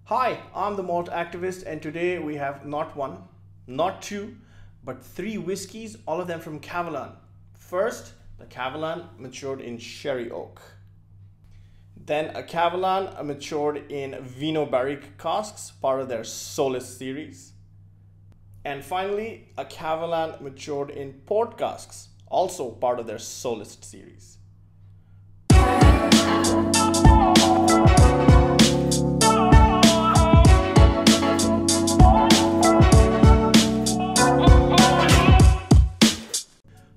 Hi, I'm the Malt activist, and today we have not one, not two, but three whiskeys, all of them from Kavalan. First, the Kavalan matured in sherry oak. Then a Kavalan matured in Vinho Barrique casks, part of their Solist series. And finally, a Kavalan matured in port casks, also part of their Solist series.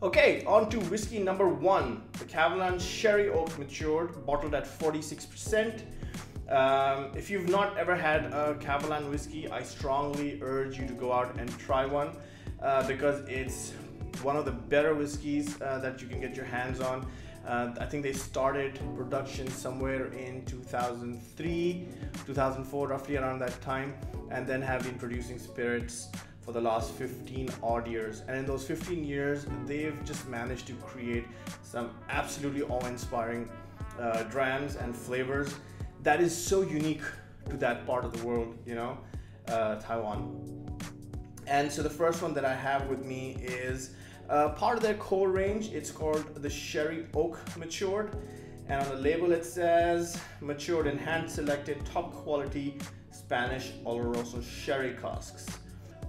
Okay, on to whiskey number one, the Kavalan Sherry Oak Matured, bottled at 46%. If you've not ever had a Kavalan whiskey, I strongly urge you to go out and try one because it's one of the better whiskeys that you can get your hands on. I think they started production somewhere in 2003, 2004, roughly around that time, and then have been producing spirits for the last 15 odd years. And in those 15 years, they've just managed to create some absolutely awe-inspiring drams and flavors that is so unique to that part of the world, you know, Taiwan. And so the first one that I have with me is part of their core range. It's called the Sherry Oak Matured, and on the label it says matured in hand-selected top quality Spanish Oloroso sherry casks.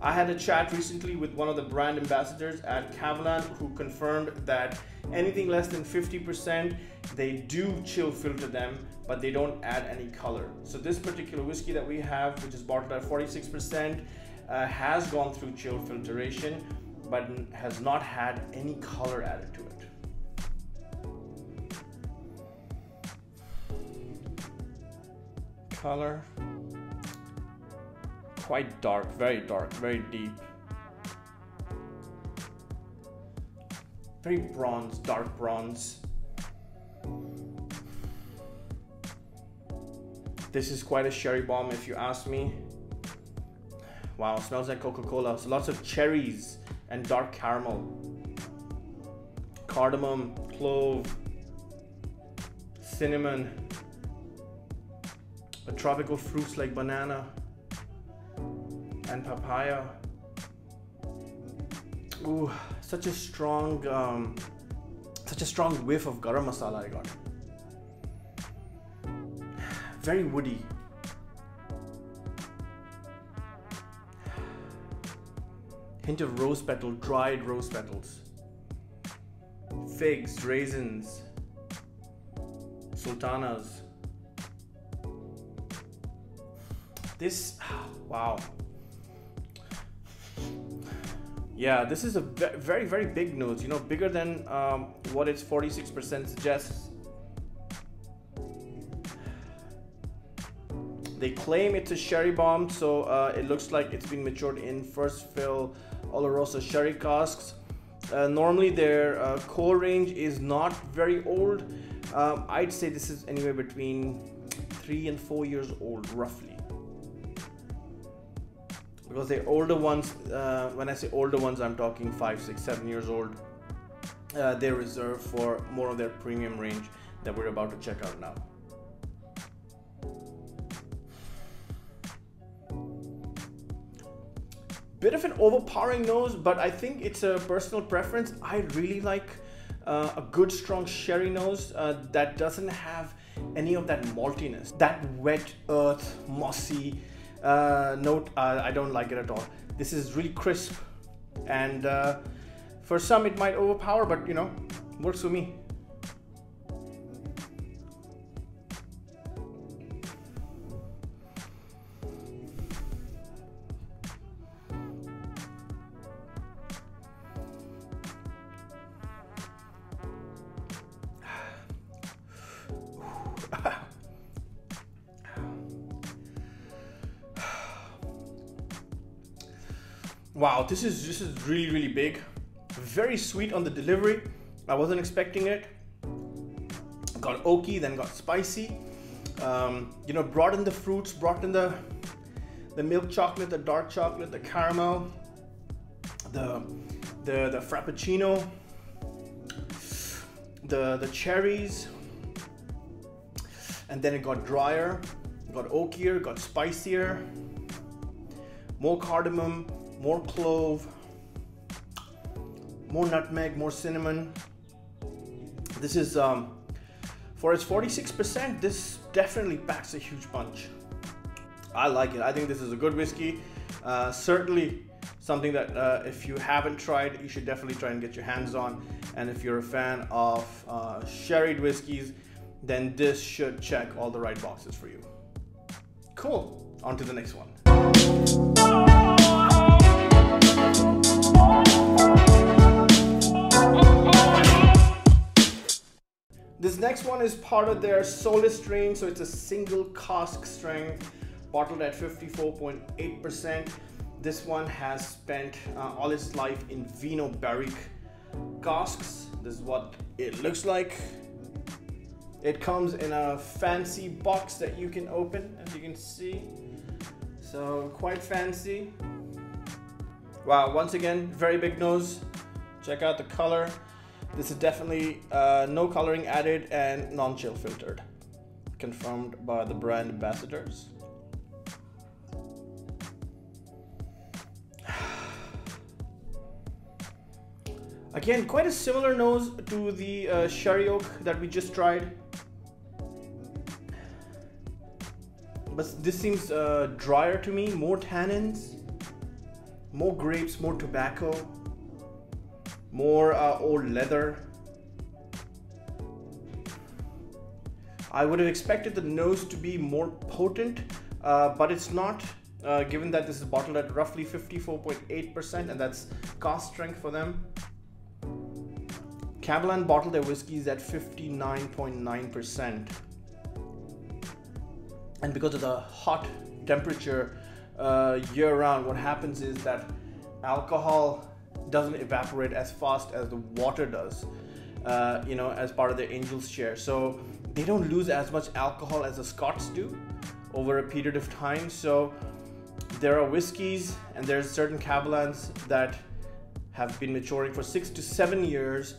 I had a chat recently with one of the brand ambassadors at Kavalan who confirmed that anything less than 50%, they do chill filter them, but they don't add any color. So this particular whiskey that we have, which is bottled at 46%, has gone through chill filtration, but has not had any color added to it. Color. Quite dark, very deep. Very bronze, dark bronze. This is quite a sherry bomb if you ask me. Wow, smells like Coca-Cola. So lots of cherries and dark caramel. Cardamom, clove, cinnamon, tropical fruits like banana and papaya. Ooh, such a strong whiff of garam masala I got. Very woody. Hint of rose petal, dried rose petals. Figs, raisins, sultanas. This, wow. Yeah, this is a very big nose, you know, bigger than what its 46% suggests. They claim it's a sherry bomb, so it looks like it's been matured in first fill Oloroso sherry casks. Normally their core range is not very old. I'd say this is anywhere between 3 and 4 years old, roughly. Because the older ones, when I say older ones, I'm talking 5, 6, 7 years old. They're reserved for more of their premium range that we're about to check out now. Bit of an overpowering nose, but I think it's a personal preference. I really like a good strong sherry nose that doesn't have any of that maltiness, that wet earth, mossy note. I don't like it at all. This is really crisp, and for some it might overpower, but you know, works for me. Wow, this is really big. Very sweet on the delivery. I wasn't expecting it. Got oaky, then got spicy. You know, brought in the fruits, brought in the milk chocolate, the dark chocolate, the caramel, the frappuccino, the cherries, and then it got drier. Got oakier, got spicier, more cardamom, more clove, more nutmeg, more cinnamon. This is, for its 46%, this definitely packs a huge punch. I like it. I think this is a good whiskey. Certainly something that if you haven't tried, you should definitely try and get your hands on. And if you're a fan of sherried whiskeys, then this should check all the right boxes for you. Cool. On to the next one. This next one is part of their Solist range, so it's a single cask strength, bottled at 54.8%. This one has spent all its life in Vinho Barrique casks. This is what it looks like. It comes in a fancy box that you can open, as you can see. So quite fancy. Wow, once again, very big nose. Check out the color. This is definitely no coloring added and non-chill filtered. Confirmed by the brand ambassadors. Again, quite a similar nose to the sherry oak that we just tried. But this seems drier to me, more tannins, more grapes, more tobacco, more old leather. I would have expected the nose to be more potent, but it's not, given that this is bottled at roughly 54.8%, and that's cask strength for them. Kavalan bottled their whiskeys at 59.9%. And because of the hot temperature year-round, what happens is that alcohol doesn't evaporate as fast as the water does, you know, as part of their Angel's share. So they don't lose as much alcohol as the Scots do over a period of time. So there are whiskeys and there's certain Kavalans that have been maturing for 6 to 7 years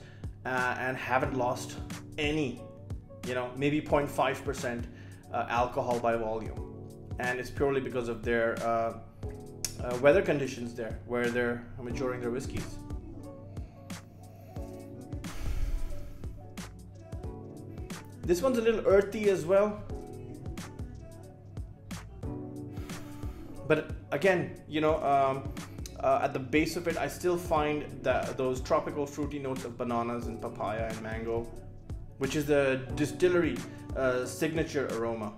and haven't lost any, you know, maybe 0.5% alcohol by volume, and it's purely because of their weather conditions there where they're maturing their whiskeys. This one's a little earthy as well, but again, you know, at the base of it, I still find that those tropical fruity notes of bananas and papaya and mango, which is the distillery signature aroma.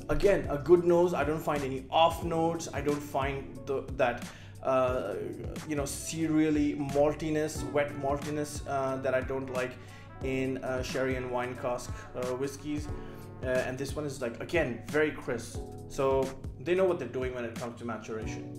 Again, a good nose. I don't find any off notes. I don't find that you know, cereally maltiness, wet maltiness that I don't like in sherry and wine cask whiskeys. And this one is like, again, very crisp. So they know what they're doing when it comes to maturation.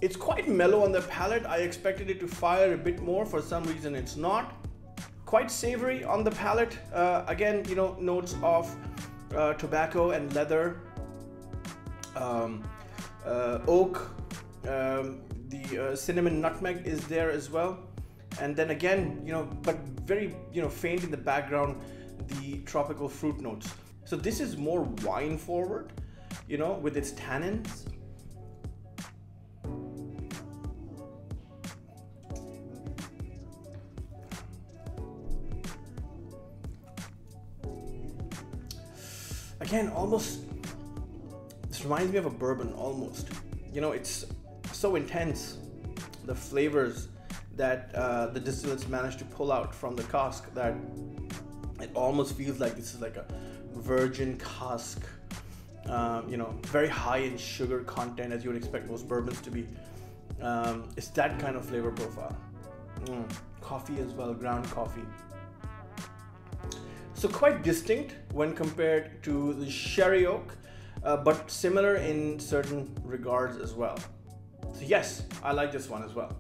It's quite mellow on the palate. I expected it to fire a bit more. For some reason, it's not. Quite savory on the palate. Again, you know, notes of tobacco and leather, oak, the cinnamon nutmeg is there as well. And then again, you know, but very, you know, faint in the background, the tropical fruit notes. So this is more wine forward, you know, with its tannins. Again, almost, this reminds me of a bourbon almost. You know, it's so intense, the flavors that the distillates managed to pull out from the cask, that it almost feels like this is like a virgin cask. You know, very high in sugar content, as you would expect most bourbons to be. It's that kind of flavor profile. Coffee as well, ground coffee. So quite distinct when compared to the sherry oak, but similar in certain regards as well. So yes, I like this one as well.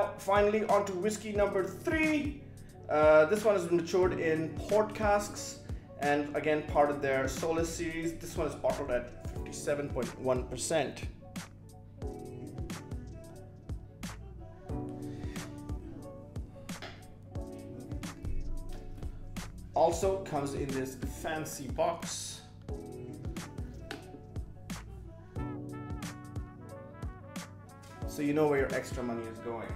Now, finally, on to whiskey number 3. This one is matured in port casks, and again, part of their Solist series. This one is bottled at 57.1%. Also comes in this fancy box. So you know where your extra money is going.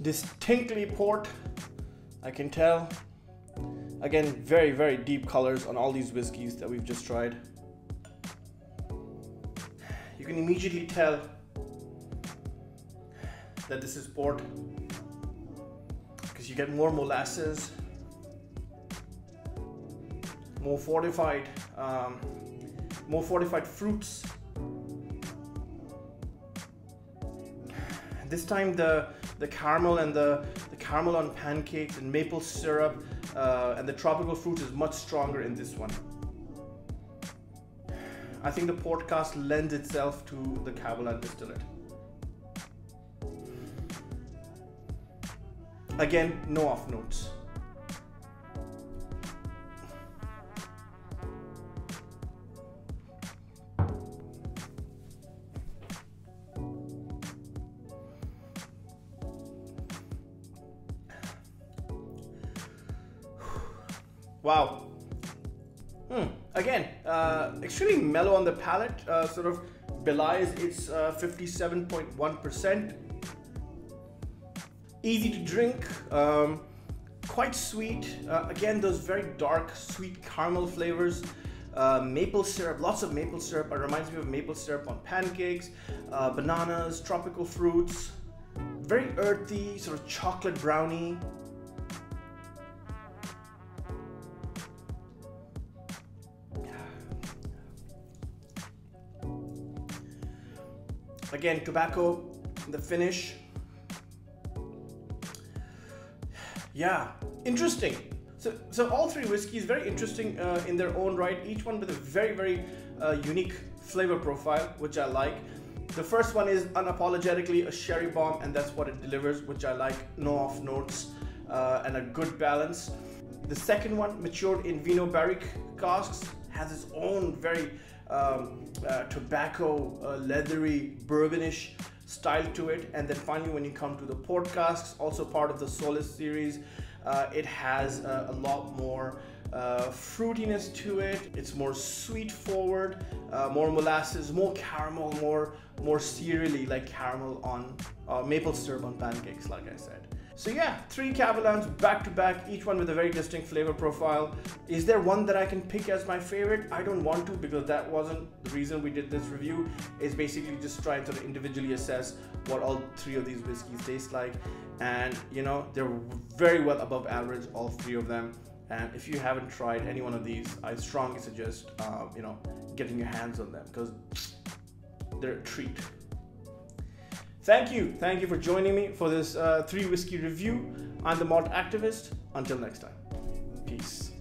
Distinctly port, I can tell. Again, very, very deep colors on all these whiskeys that we've just tried. You can immediately tell that this is port because you get more molasses, more fortified fruits. This time the caramel and the caramel on pancakes and maple syrup and the tropical fruit is much stronger in this one. I think the port cask lends itself to the Kavalan distillate. Again, no off notes. Wow. Again, extremely mellow on the palate, sort of belies its 57.1%. Easy to drink, quite sweet. Again, those very dark, sweet caramel flavors. Maple syrup, lots of maple syrup. It reminds me of maple syrup on pancakes, bananas, tropical fruits. Very earthy, sort of chocolate brownie. Again, tobacco, the finish. Yeah, interesting. So all 3 whiskeys, very interesting in their own right, each one with a very, very unique flavor profile, which I like. The first one is unapologetically a sherry bomb, and that's what it delivers, which I like. No off notes and a good balance. The second one, matured in Vinho Barrique casks, has its own very tobacco, leathery, bourbonish style to it. And then finally, when you come to the port casks, also part of the Solist series, it has a lot more fruitiness to it. It's more sweet forward, more molasses, more caramel, more cereally, like caramel on maple syrup on pancakes, like I said. So yeah, 3 Kavalans back to back, each one with a very distinct flavor profile. Is there one that I can pick as my favorite? I don't want to, because that wasn't the reason we did this review. It's basically just trying to individually assess what all 3 of these whiskeys taste like. And you know, they're very well above average, all 3 of them. And if you haven't tried any one of these, I strongly suggest you know, getting your hands on them, because they're a treat. Thank you for joining me for this 3 whiskey review. I'm the Malt Activist. Until next time, peace.